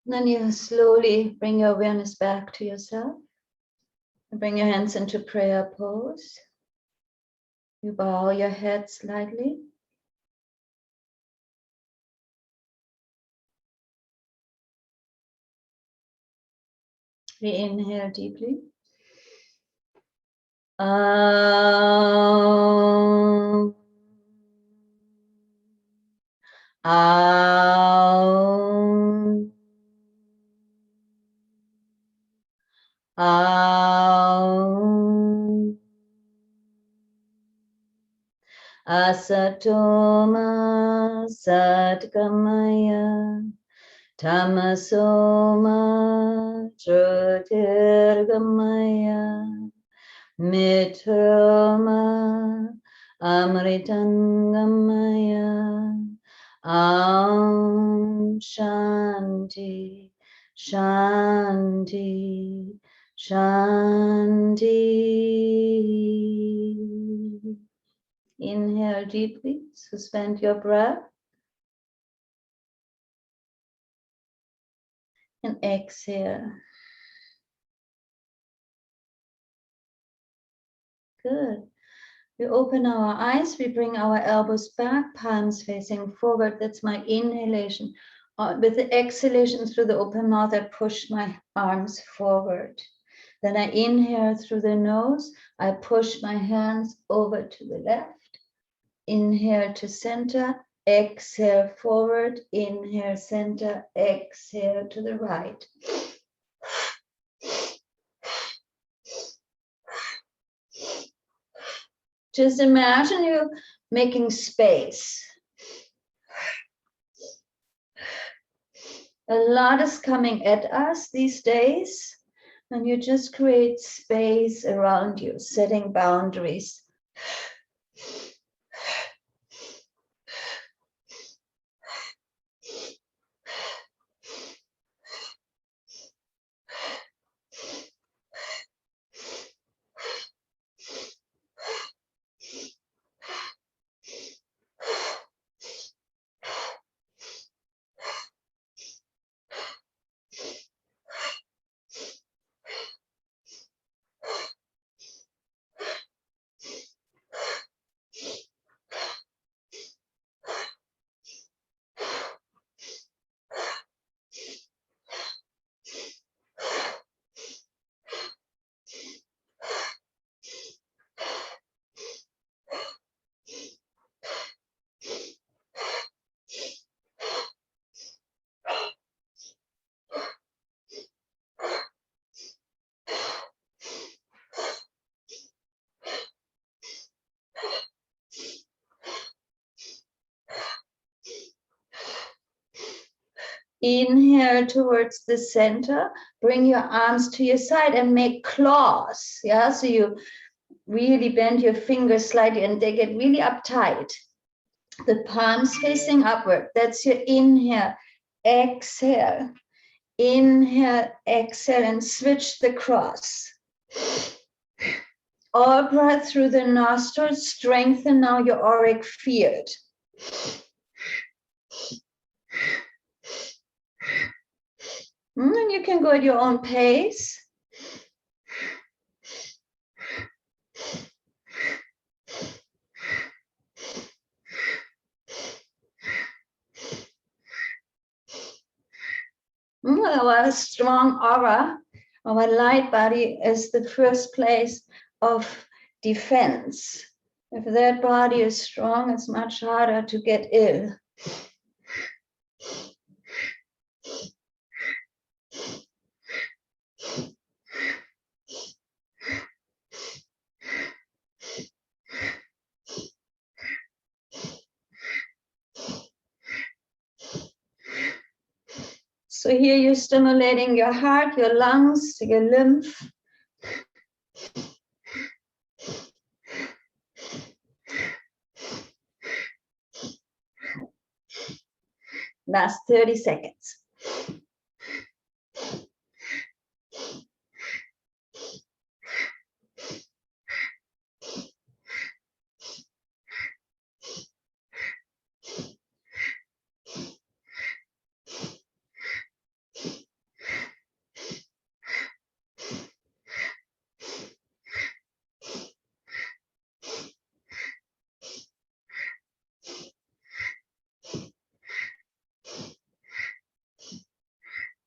Then you slowly bring your awareness back to yourself. And bring your hands into prayer pose. You bow your head slightly. We inhale deeply. Aum. Aum. Aum. Asatoma Satgamaya Tamasoma Jyotirgamaya Mitoma Amritangamaya Aum Shanti Shanti Shanti. Inhale deeply, suspend your breath. And exhale. Good. We open our eyes, we bring our elbows back, palms facing forward. That's my inhalation. With the exhalation through the open mouth, I push my arms forward. Then I inhale through the nose. I push my hands over to the left. Inhale to center, exhale forward, inhale center, exhale to the right. Just imagine you making space. A lot is coming at us these days, and you just create space around you, setting boundaries. Inhale towards the center, bring your arms to your side and make claws. Yeah, so you really bend your fingers slightly and they get really uptight. The palms facing upward. That's your inhale. Exhale. Inhale, exhale, and switch the cross. All breath through the nostrils. Strengthen now your auric field. And you can go at your own pace. Our strong aura, our light body is the first place of defense. If that body is strong, it's much harder to get ill. So here you're stimulating your heart, your lungs, your lymph. Last 30 seconds.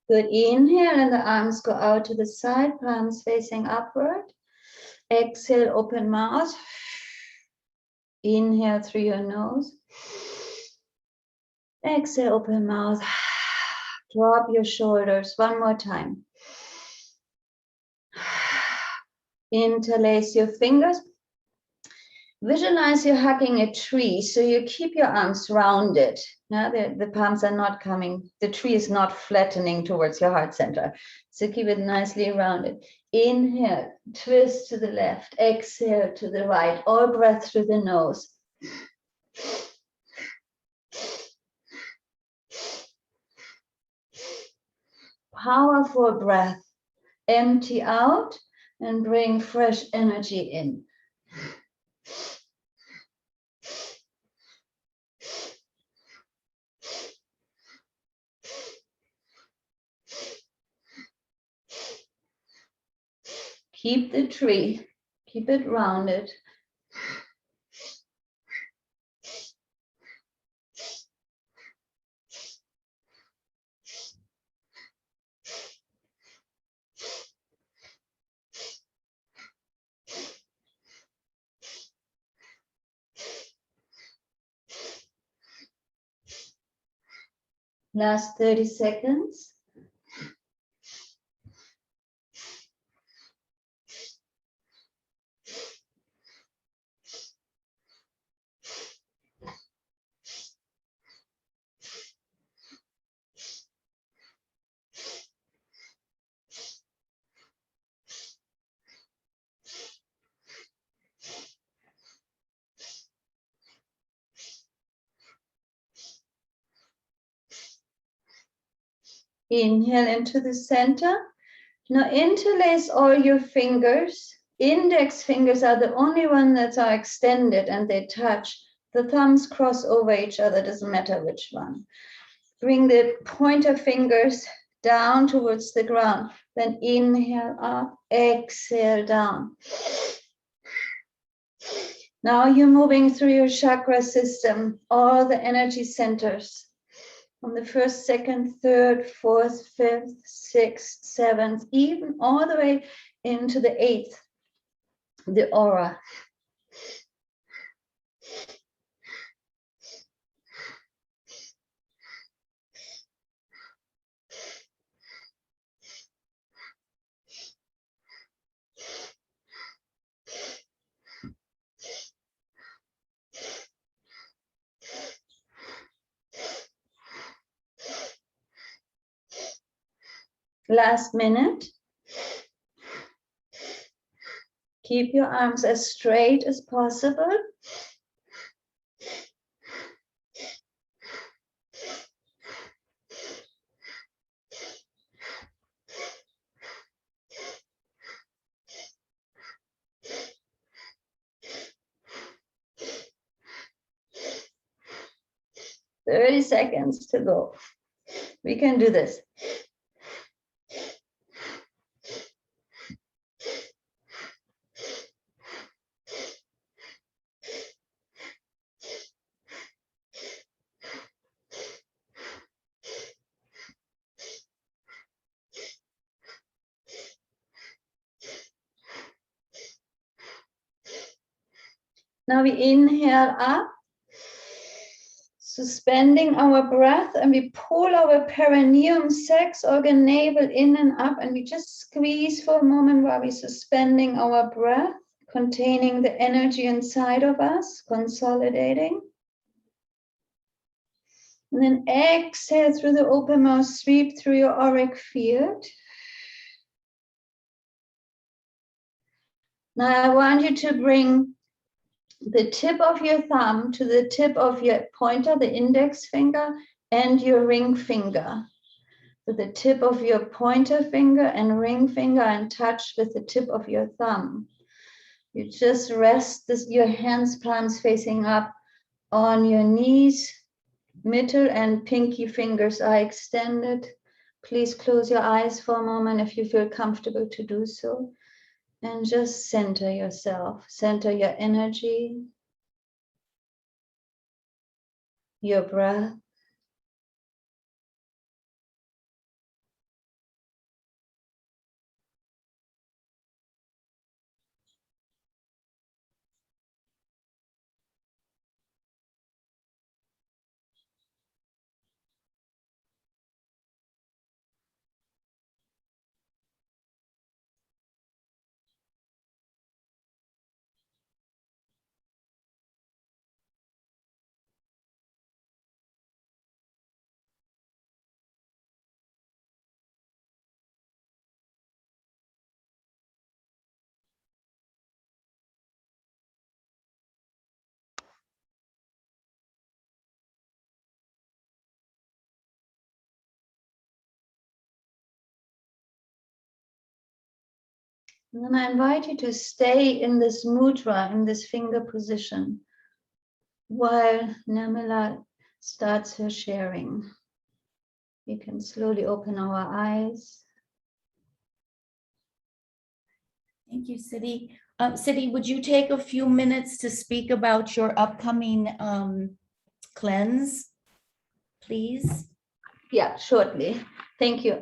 Good. Inhale and the arms go out to the side, palms facing upward. Exhale, open mouth. Inhale through your nose. Exhale, open mouth. Drop your shoulders. One more time. Interlace your fingers. Visualize you're hugging a tree, so you keep your arms rounded. Now the palms are not coming, the tree is not flattening towards your heart center. So keep it nicely rounded. Inhale, twist to the left, exhale to the right, all breath through the nose. Powerful breath. Empty out and bring fresh energy in. Keep the tree, keep it rounded. Last 30 seconds. Inhale into the center. Now interlace all your fingers. Index fingers are the only ones that are extended and they touch. The thumbs cross over each other, doesn't matter which one. Bring the pointer fingers down towards the ground. Then inhale up, exhale down. Now you're moving through your chakra system, all the energy centers. From the first, second, third, fourth, fifth, sixth, seventh, even all the way into the eighth, the aura. Last minute. Keep your arms as straight as possible. "30 seconds to go. We can do this. Now we inhale up, suspending our breath, and we pull our perineum, sex organ, navel in and up, and we just squeeze for a moment while we're suspending our breath, containing the energy inside of us, consolidating. And then exhale through the open mouth, sweep through your auric field. Now I want you to bring the tip of your thumb to the tip of your pointer, the index finger, and your ring finger. So the tip of your pointer finger and ring finger are in touch with the tip of your thumb. You just rest your hands, palms facing up on your knees. Middle and pinky fingers are extended. Please close your eyes for a moment if you feel comfortable to do so. And just center yourself, center your energy, your breath. And then I invite you to stay in this mudra, in this finger position, while Nichola starts her sharing. We can slowly open our eyes. Thank you, Siddhi. Siddhi, would you take a few minutes to speak about your upcoming cleanse, please? Yeah, shortly. Thank you.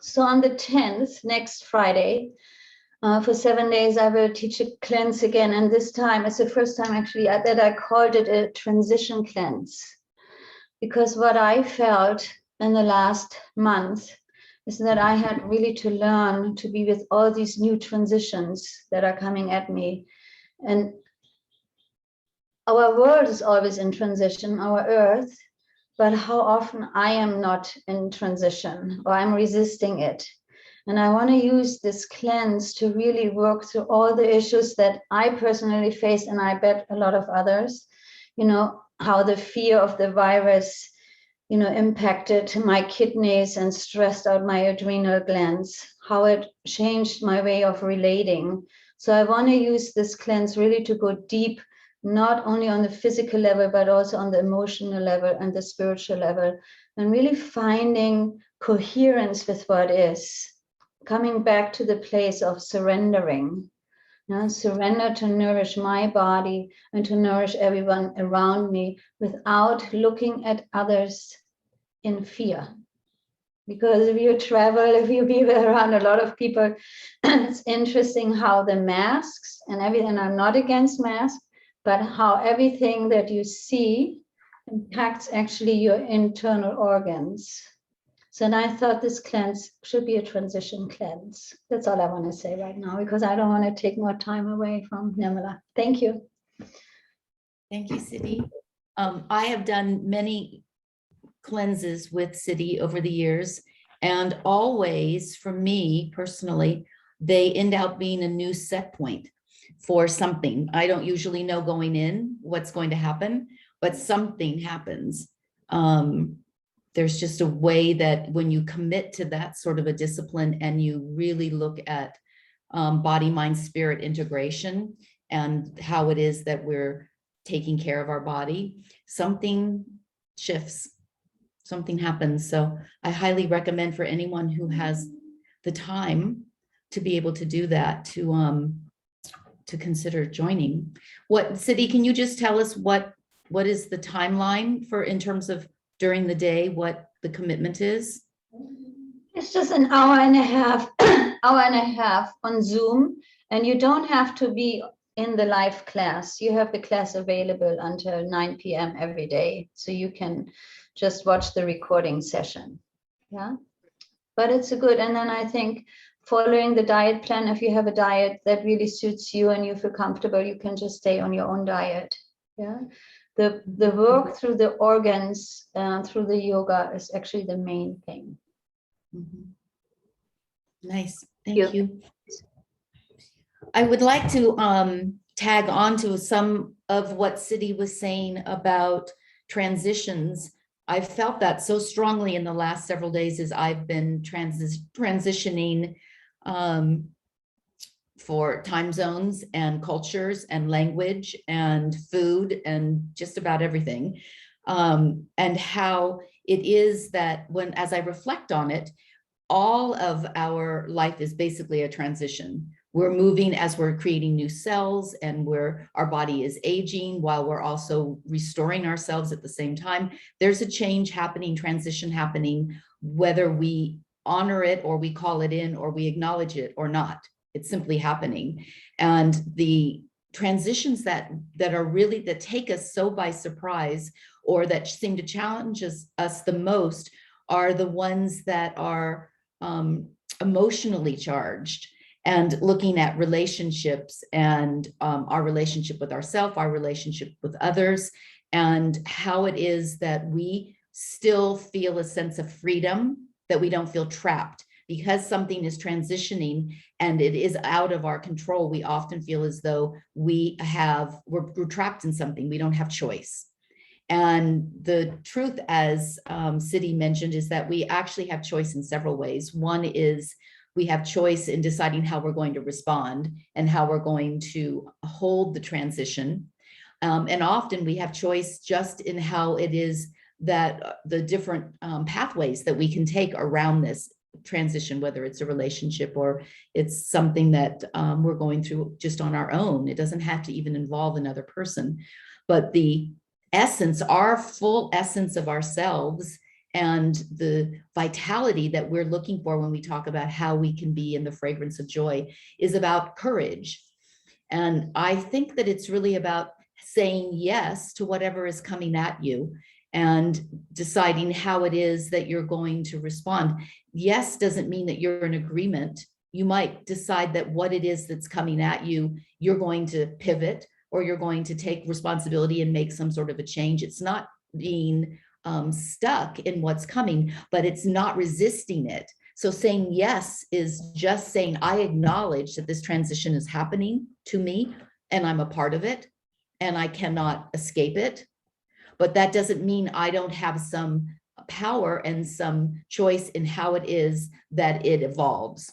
So on the 10th, next Friday, for 7 days, I will teach a cleanse again. And this time, it's the first time actually that I called it a transition cleanse. Because what I felt in the last month is that I had really to learn to be with all these new transitions that are coming at me. And our world is always in transition, our earth, but how often I am not in transition or I'm resisting it. And I want to use this cleanse to really work through all the issues that I personally face, and I bet a lot of others, how the fear of the virus, impacted my kidneys and stressed out my adrenal glands, how it changed my way of relating. So I want to use this cleanse really to go deep, not only on the physical level, but also on the emotional level and the spiritual level, and really finding coherence with what is, coming back to the place of surrendering. Surrender to nourish my body and to nourish everyone around me without looking at others in fear. Because if you travel, if you be around a lot of people, it's interesting how the masks and everything, I'm not against masks, but how everything that you see impacts actually your internal organs. So then I thought this cleanse should be a transition cleanse. That's all I want to say right now, because I don't want to take more time away from Nichola. Thank you. Thank you, Siddhi. I have done many cleanses with Siddhi over the years, and always, for me personally, they end up being a new set point for something. I don't usually know going in what's going to happen, but something happens. There's just a way that when you commit to that sort of a discipline and you really look at body, mind, spirit integration and how it is that we're taking care of our body, something shifts, something happens. So I highly recommend for anyone who has the time to be able to do that, to consider joining. Siddhi, can you just tell us what is the timeline for, in terms of during the day, what the commitment is? It's just an hour and a half on Zoom, and you don't have to be in the live class. You have the class available until 9 p.m. every day, so you can just watch the recording session. Yeah, but it's a good. And then I think following the diet plan, if you have a diet that really suits you and you feel comfortable, you can just stay on your own diet. Yeah. The work through the organs, through the yoga is actually the main thing. Mm-hmm. Nice, thank you. I would like to tag on to some of what Siddhi was saying about transitions. I've felt that so strongly in the last several days as I've been transitioning for time zones and cultures and language and food and just about everything. And how it is that as I reflect on it, all of our life is basically a transition. We're moving as we're creating new cells, and our body is aging while we're also restoring ourselves at the same time. There's a change happening, transition happening, whether we honor it or we call it in or we acknowledge it or not. It's simply happening. And the transitions that take us so by surprise, or that seem to challenge us the most, are the ones that are emotionally charged, and looking at relationships and our relationship with ourselves, our relationship with others, and how it is that we still feel a sense of freedom, that we don't feel trapped. Because something is transitioning and it is out of our control, we often feel as though we're trapped in something. We don't have choice. And the truth, as Siddhi mentioned, is that we actually have choice in several ways. One is We have choice in deciding how we're going to respond and how we're going to hold the transition. And often we have choice just in how it is that the different pathways that we can take around this transition, whether it's a relationship or it's something that we're going through just on our own. It doesn't have to even involve another person, but the essence, our full essence of ourselves and the vitality that we're looking for when we talk about how we can be in the fragrance of joy is about courage. And I think that it's really about saying yes to whatever is coming at you and deciding how it is that you're going to respond. Yes doesn't mean that you're in agreement. You might decide that what it is that's coming at you, you're going to pivot or you're going to take responsibility and make some sort of a change. It's not being stuck in what's coming, but it's not resisting it. So saying yes is just saying, I acknowledge that this transition is happening to me and I'm a part of it and I cannot escape it. But that doesn't mean I don't have some power and some choice in how it is that it evolves.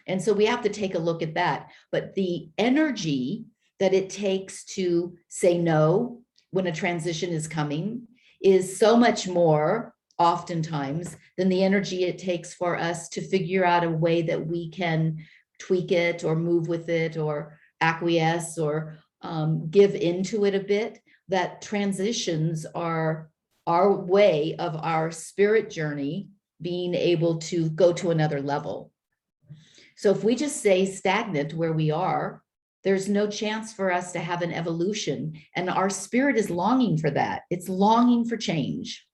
And so we have to take a look at that. But the energy that it takes to say no when a transition is coming is so much more oftentimes than the energy it takes for us to figure out a way that we can tweak it or move with it or acquiesce or give into it a bit. That transitions are our way of our spirit journey being able to go to another level. So if we just stay stagnant where we are, there's no chance for us to have an evolution. And our spirit is longing for that. It's longing for change.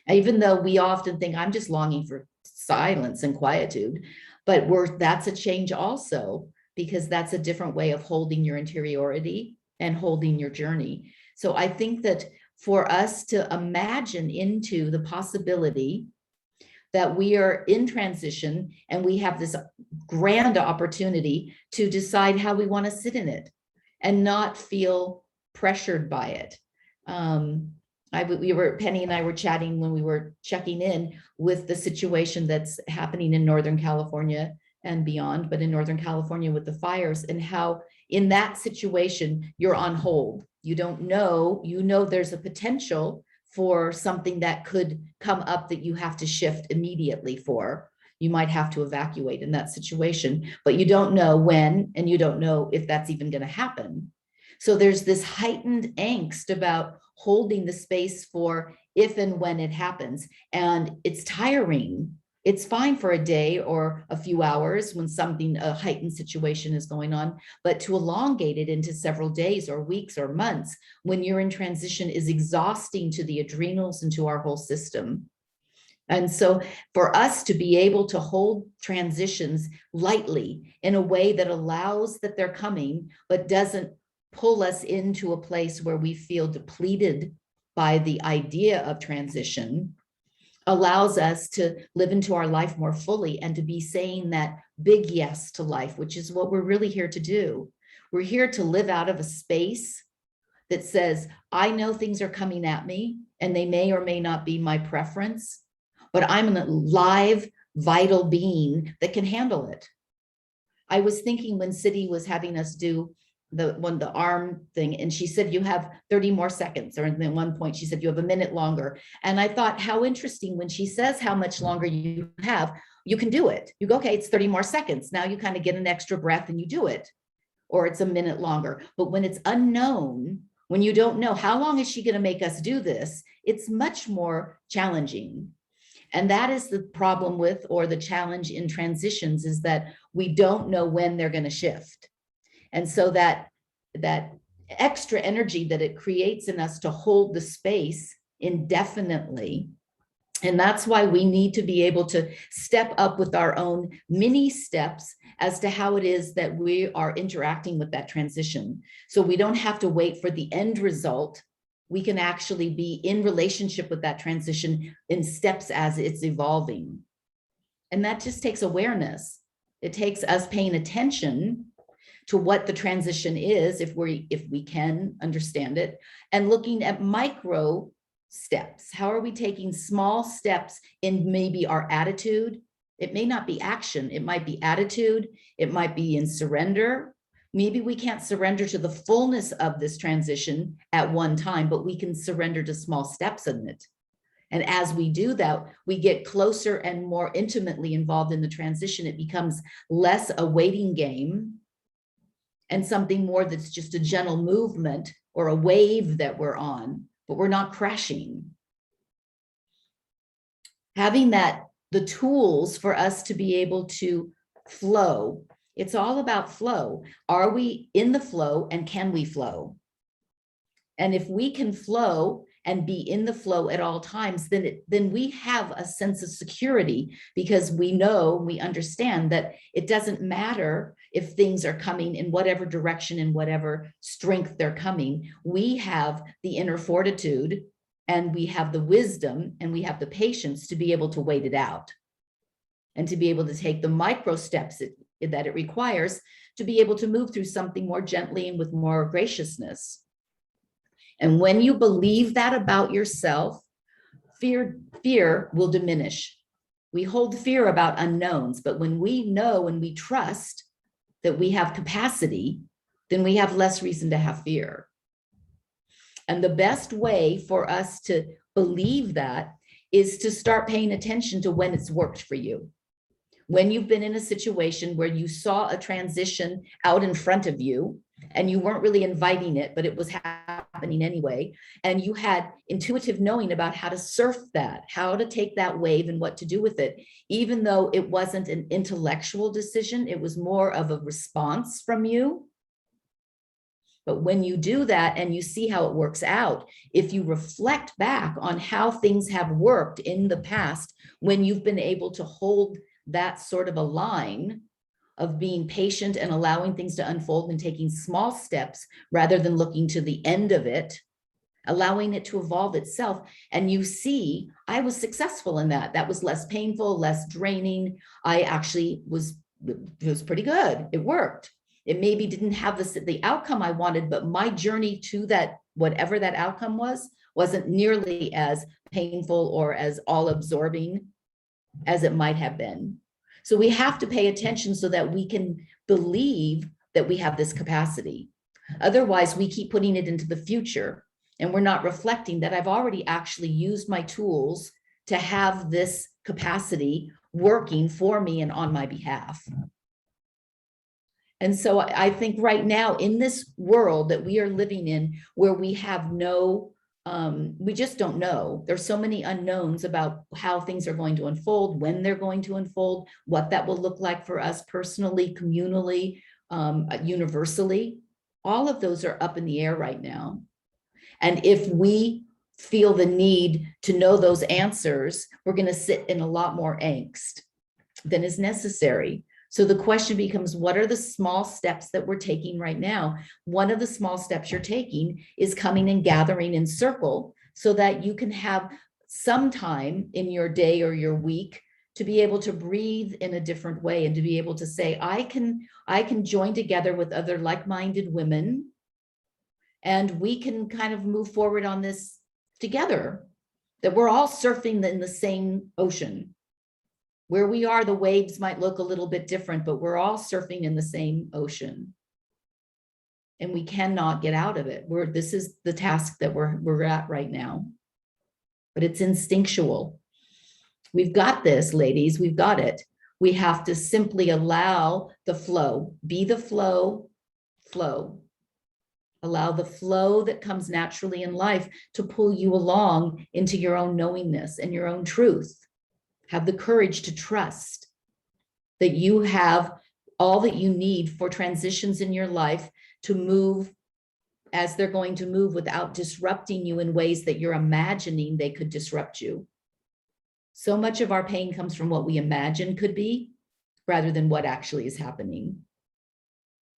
Even though we often think I'm just longing for silence and quietude, but that's a change also, because that's a different way of holding your interiority and holding your journey. So I think that for us to imagine into the possibility that we are in transition and we have this grand opportunity to decide how we want to sit in it and not feel pressured by it. Penny and I were chatting when we were checking in with the situation that's happening in Northern California and beyond, but in Northern California with the fires, and how in that situation, you're on hold. You don't know, there's a potential for something that could come up that you have to shift immediately for. You might have to evacuate in that situation, but you don't know when, and you don't know if that's even going to happen. So there's this heightened angst about holding the space for if and when it happens. And it's tiring. It's fine for a day or a few hours when a heightened situation is going on, but to elongate it into several days or weeks or months when you're in transition is exhausting to the adrenals and to our whole system. And so for us to be able to hold transitions lightly in a way that allows that they're coming, but doesn't pull us into a place where we feel depleted by the idea of transition, allows us to live into our life more fully and to be saying that big yes to life, which is what we're really here to do. We're here to live out of a space that says, I know things are coming at me and they may or may not be my preference, but I'm a live, vital being that can handle it. I was thinking when Siddhi was having us do the arm thing, and she said, you have 30 more seconds, or at one point she said, you have a minute longer. And I thought, how interesting, when she says how much longer you have, you can do it. You go, okay, it's 30 more seconds. Now you kind of get an extra breath and you do it, or it's a minute longer. But when it's unknown, when you don't know how long is she going to make us do this, it's much more challenging. And that is the problem with, or the challenge in transitions, is that we don't know when they're going to shift. And so that extra energy that it creates in us to hold the space indefinitely. And that's why we need to be able to step up with our own mini steps as to how it is that we are interacting with that transition. So we don't have to wait for the end result. We can actually be in relationship with that transition in steps as it's evolving. And that just takes awareness. It takes us paying attention to what the transition is, if we can understand it, and looking at micro steps. How are we taking small steps in maybe our attitude, It may not be action. It might be attitude. It might be in surrender. Maybe we can't surrender to the fullness of this transition at one time, but we can surrender to small steps in it. And as we do that, we get closer and more intimately involved in the transition. It becomes less a waiting game and something more that's just a gentle movement or a wave that we're on, but we're not crashing. Having the tools for us to be able to flow. It's all about flow. Are we in the flow, and can we flow? And if we can flow and be in the flow at all times, then we have a sense of security, because we know, we understand that it doesn't matter if things are coming in whatever direction, in whatever strength they're coming. We have the inner fortitude, and we have the wisdom, and we have the patience to be able to wait it out, and to be able to take the micro steps that it requires to be able to move through something more gently and with more graciousness. And when you believe that about yourself, fear will diminish. We hold fear about unknowns, but when we know and we trust that we have capacity, then we have less reason to have fear. And the best way for us to believe that is to start paying attention to when it's worked for you. When you've been in a situation where you saw a transition out in front of you and you weren't really inviting it, but it was happening anyway, and you had intuitive knowing about how to surf that, how to take that wave and what to do with it, even though it wasn't an intellectual decision, it was more of a response from you. But when you do that and you see how it works out, if you reflect back on how things have worked in the past, when you've been able to hold that sort of a line of being patient and allowing things to unfold and taking small steps rather than looking to the end of it, allowing it to evolve itself. And you see, I was successful in that. That was less painful, less draining. I actually it was pretty good. It worked. It maybe didn't have the outcome I wanted, but my journey to that, whatever that outcome was, wasn't nearly as painful or as all absorbing as it might have been. So we have to pay attention so that we can believe that we have this capacity. Otherwise, we keep putting it into the future, and we're not reflecting that I've already actually used my tools to have this capacity working for me and on my behalf. And so I think right now in this world that we are living in, where we have we just don't know. There's so many unknowns about how things are going to unfold, when they're going to unfold, what that will look like for us personally, communally, universally. All of those are up in the air right now. And if we feel the need to know those answers, we're going to sit in a lot more angst than is necessary. So the question becomes, what are the small steps that we're taking right now? One of the small steps you're taking is coming and gathering in circle so that you can have some time in your day or your week to be able to breathe in a different way, and to be able to say, I can join together with other like-minded women, and we can kind of move forward on this together, that we're all surfing in the same ocean. Where we are, the waves might look a little bit different, but we're all surfing in the same ocean. And we cannot get out of it. This is the task that we're at right now. But it's instinctual. We've got this, ladies, we've got it. We have to simply allow the flow, be the flow, flow. Allow the flow that comes naturally in life to pull you along into your own knowingness and your own truth. Have the courage to trust that you have all that you need for transitions in your life to move as they're going to move without disrupting you in ways that you're imagining they could disrupt you. So much of our pain comes from what we imagine could be rather than what actually is happening.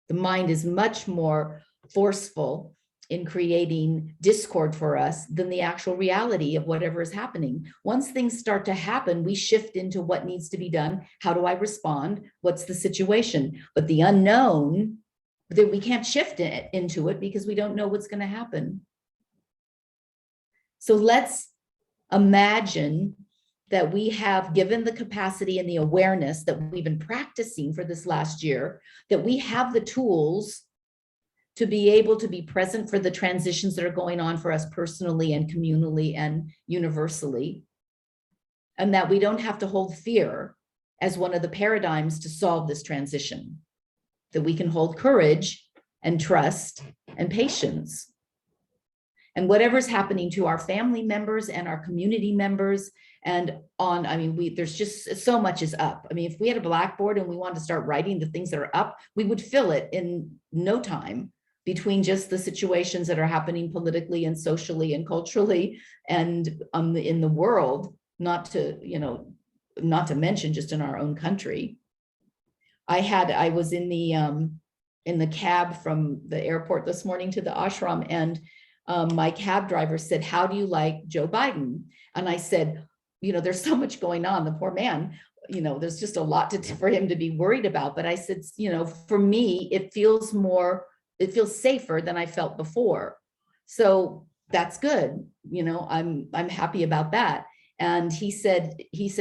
The mind is much more forceful in creating discord for us than the actual reality of whatever is happening. Once things start to happen, we shift into what needs to be done. How do I respond? What's the situation? But the unknown, that we can't shift into it because we don't know what's going to happen. So let's imagine that we have, given the capacity and the awareness that we've been practicing for this last year, that we have the tools to be able to be present for the transitions that are going on for us personally and communally and universally. And that we don't have to hold fear as one of the paradigms to solve this transition, that we can hold courage and trust and patience. And whatever's happening to our family members and our community members and on, I mean, there's just so much is up. I mean, if we had a blackboard and we wanted to start writing the things that are up, we would fill it in no time between just the situations that are happening politically and socially and culturally and in the world, not to mention just in our own country. I was in the cab from the airport this morning to the ashram, and my cab driver said, "How do you like Joe Biden?" And I said, there's so much going on. The poor man, there's just a lot for him to be worried about. But I said, for me, it feels safer than I felt before. So that's good. I'm happy about that. And he said,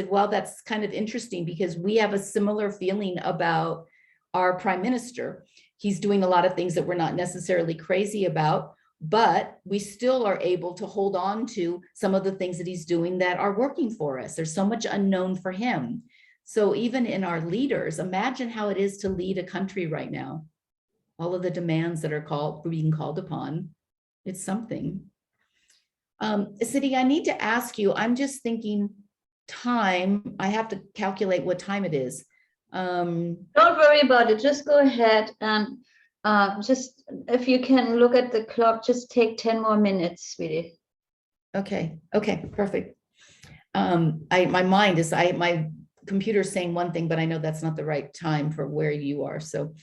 well, that's kind of interesting because we have a similar feeling about our prime minister. He's doing a lot of things that we're not necessarily crazy about, but we still are able to hold on to some of the things that he's doing that are working for us. There's so much unknown for him. So even in our leaders, imagine how it is to lead a country right now. All of the demands that are being called upon. It's something. Siddhi, I need to ask you, I'm just thinking time. I have to calculate what time it is. Don't worry about it. Just go ahead and just, if you can look at the clock, just take 10 more minutes, sweetie. Okay, perfect. My computer's saying one thing, but I know that's not the right time for where you are. So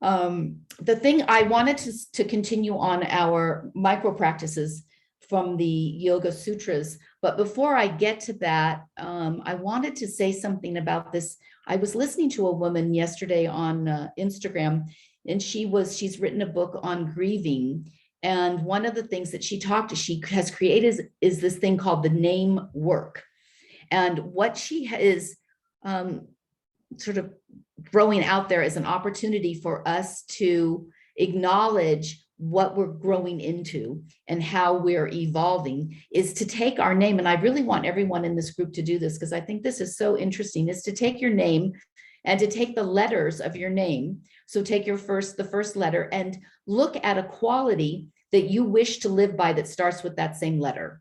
the thing I wanted to continue on our micro practices from the Yoga Sutras. But before I get to that, I wanted to say something about this. I was listening to a woman yesterday on Instagram, and she's written a book on grieving. And one of the things that she has created is this thing called the name work. And what she is sort of throwing out there as an opportunity for us to acknowledge what we're growing into and how we're evolving is to take our name. And I really want everyone in this group to do this because I think this is so interesting, is to take your name and to take the letters of your name. So take the first letter and look at a quality that you wish to live by that starts with that same letter.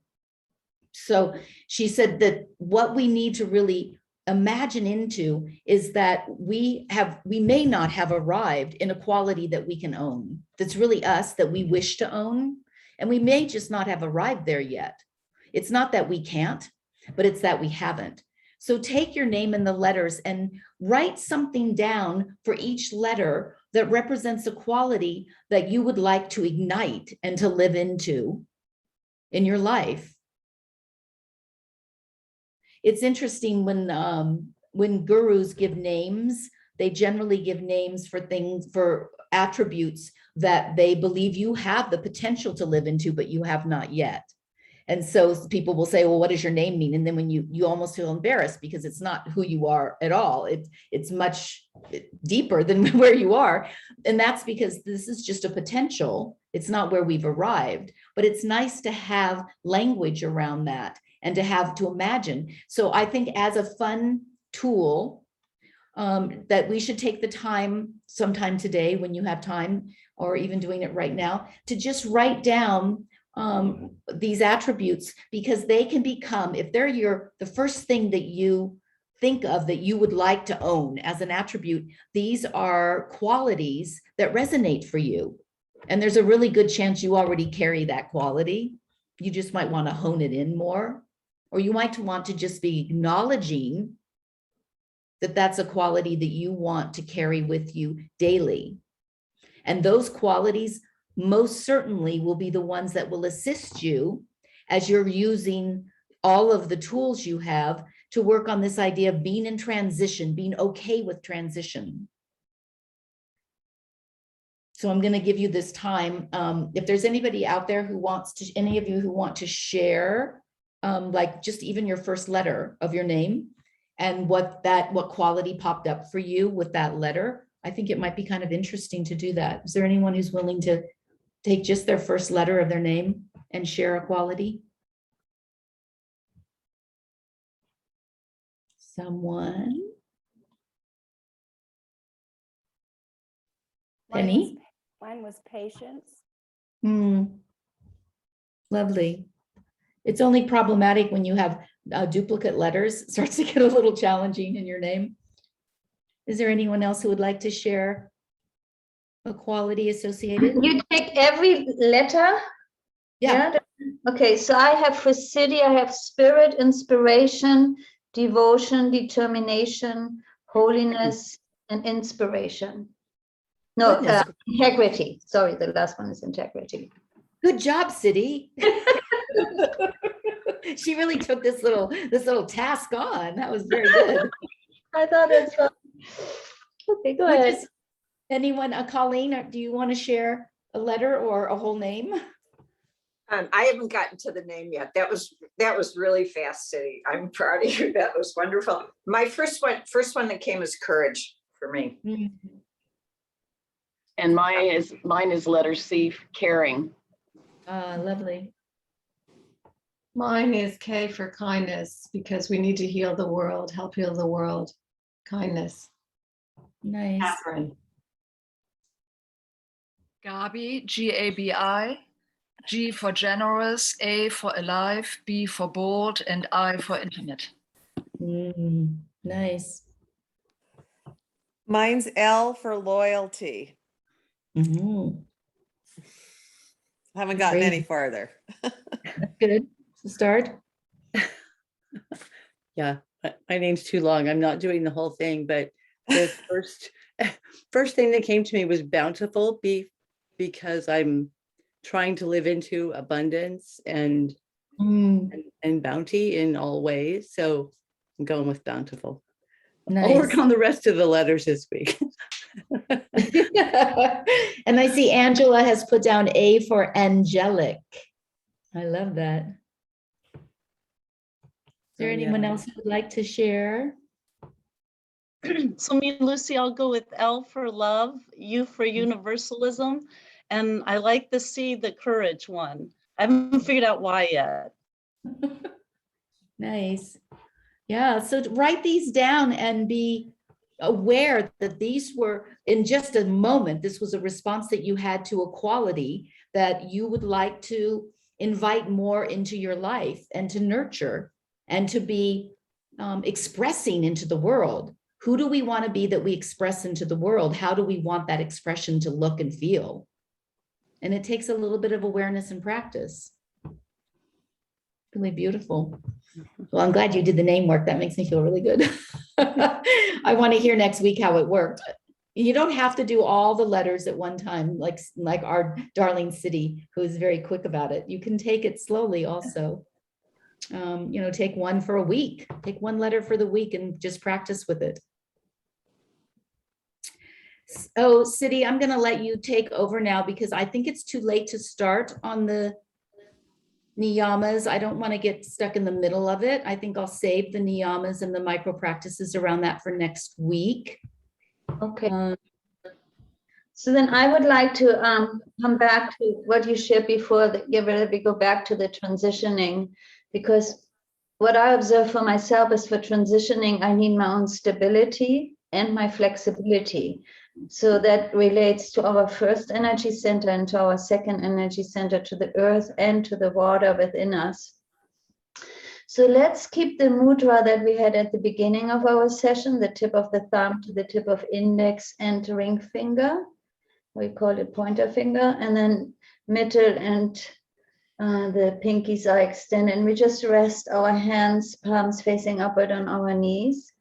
So she said that what we need to really imagine into is that we may not have arrived in a quality that we can own, that's really us, that we wish to own, and we may just not have arrived there yet. It's not that we can't, but it's that we haven't. So take your name and the letters and write something down for each letter that represents a quality that you would like to ignite and to live into in your life. It's interesting when gurus give names, they generally give names for attributes that they believe you have the potential to live into, but you have not yet. And so people will say, well, what does your name mean? And then when you almost feel embarrassed because it's not who you are at all. It's much deeper than where you are. And that's because this is just a potential. It's not where we've arrived, but it's nice to have language around that and to imagine. So I think as a fun tool, that we should take the time sometime today when you have time, or even doing it right now, to just write down these attributes, because they can become, if they're the first thing that you think of that you would like to own as an attribute, these are qualities that resonate for you. And there's a really good chance you already carry that quality. You just might want to hone it in more, or you might want to just be acknowledging that that's a quality that you want to carry with you daily. And those qualities most certainly will be the ones that will assist you as you're using all of the tools you have to work on this idea of being in transition, being okay with transition. So I'm going to give you this time. If there's anybody out there any of you who want to share like just even your first letter of your name and what quality popped up for you with that letter. I think it might be kind of interesting to do that. Is there anyone who's willing to take just their first letter of their name and share a quality? Someone? Penny? Mine was patience. Lovely. It's only problematic when you have duplicate letters. It starts to get a little challenging in your name. Is there anyone else who would like to share a quality associated? You take every letter? Yeah. Okay, so I have for Siddhi, I have spirit, inspiration, devotion, determination, holiness, and inspiration. No, integrity. Sorry, the last one is integrity. Good job, Siddhi. She really took this little task on. That was very good. I thought that's fun. Okay, go ahead. Anyone, Colleen, do you want to share a letter or a whole name? I haven't gotten to the name yet. That was really fast, Siddhi. I'm proud of you. That was wonderful. My first one that came is courage for me. Mm-hmm. And mine is letter C, caring. Lovely. Mine is K for kindness, because we need to heal the world, help heal the world. Kindness. Nice. Catherine. Gabi, Gabi, G for generous, A for alive, B for bold, and I for infinite. Nice. Mine's L for loyalty. Mm-hmm. Haven't gotten Great. any farther. Good. Start. Yeah, my name's too long. I'm not doing the whole thing, but the first thing that came to me was bountiful, because I'm trying to live into abundance and bounty in all ways. So I'm going with bountiful. Nice. I'll work on the rest of the letters this week. And I see Angela has put down A for angelic. I love that. Is there anyone else who would like to share? So me and Lucy, I'll go with L for love, U for universalism, and I like the C, the courage one. I haven't figured out why yet. Nice. Yeah, so write these down and be aware that these were, in just a moment, this was a response that you had to a quality that you would like to invite more into your life and to nurture and to be expressing into the world. Who do we want to be that we express into the world? How do we want that expression to look and feel? And it takes a little bit of awareness and practice. Really beautiful. Well, I'm glad you did the name work. That makes me feel really good. I want to hear next week how it worked. You don't have to do all the letters at one time, like our darling Siddhi, who is very quick about it. You can take it slowly also. Take one for a week. Take one letter for the week and just practice with it. Oh, Siddhi, I'm going to let you take over now because I think it's too late to start on the niyamas. I don't want to get stuck in the middle of it. I think I'll save the niyamas and the micro practices around that for next week. Okay. So then I would like to come back to what you shared before, that we go back to the transitioning, because what I observe for myself is for transitioning, I need my own stability and my flexibility. So that relates to our first energy center and to our second energy center, to the earth and to the water within us. So let's keep the mudra that we had at the beginning of our session, the tip of the thumb to the tip of index and ring finger. We call it pointer finger, and then middle and the pinkies are extended. And we just rest our hands, palms facing upward on our knees.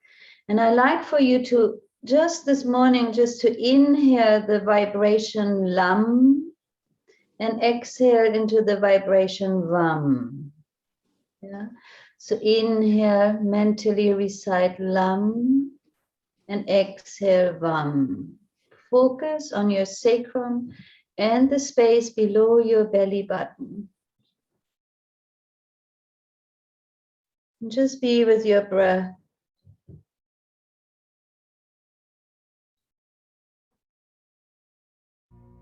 And I like for you to just this morning, just to inhale the vibration lam and exhale into the vibration vam. Yeah. So inhale, mentally recite lam and exhale vam. Focus on your sacrum and the space below your belly button. And just be with your breath.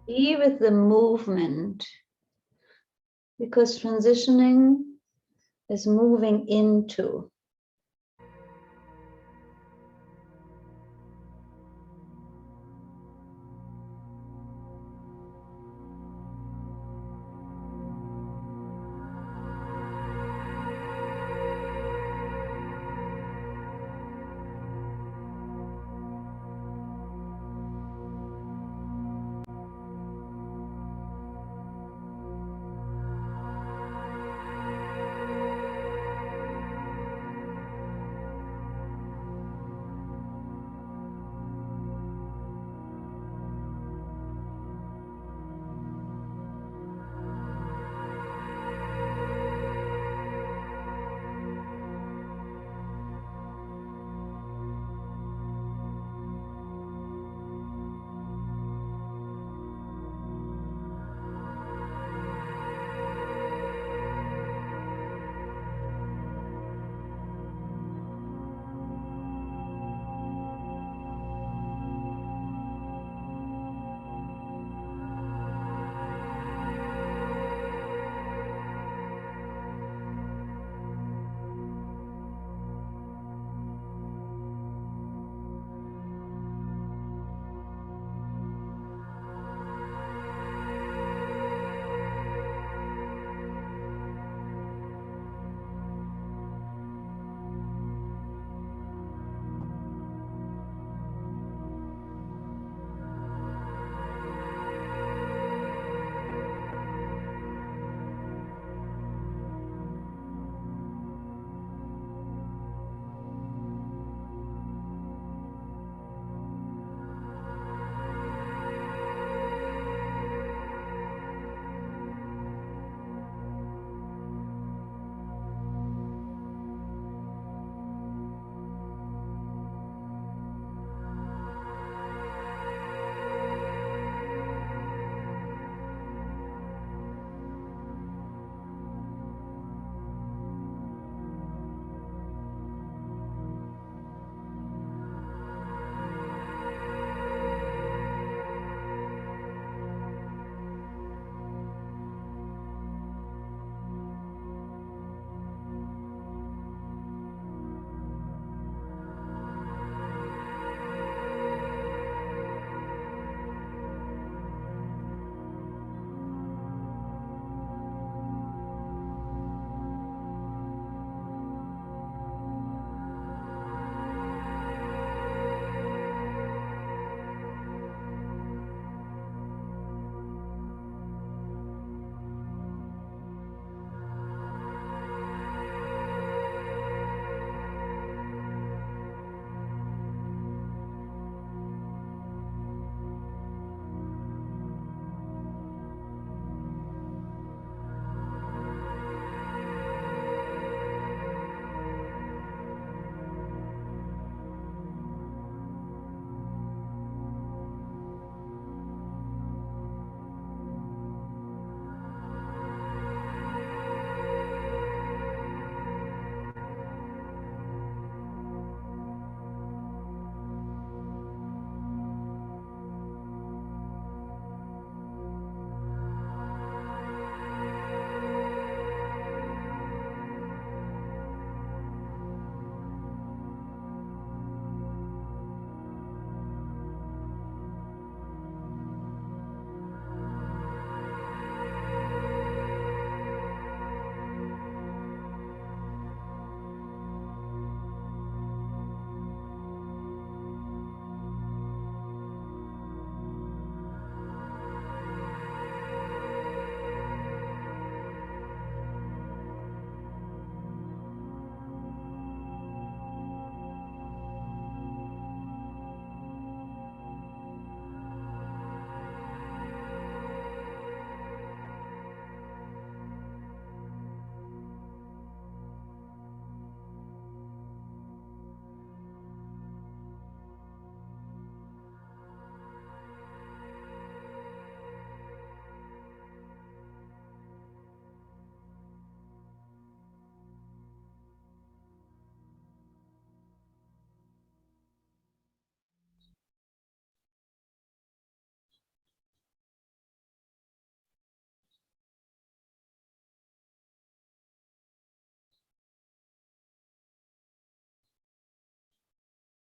Be with the movement, because transitioning is moving into.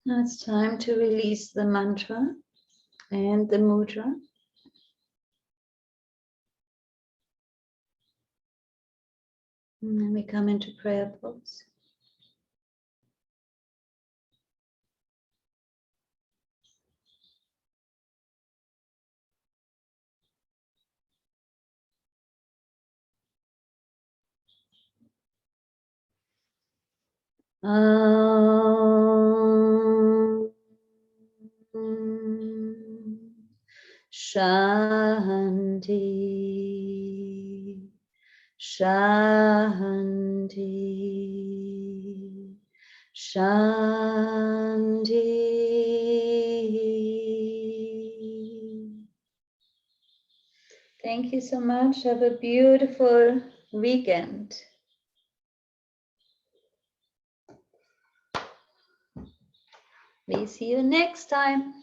Now it's time to release the mantra and the mudra. And then we come into prayer pose. Shanti, Shanti, Shanti. Thank you so much. Have a beautiful weekend. We see you next time.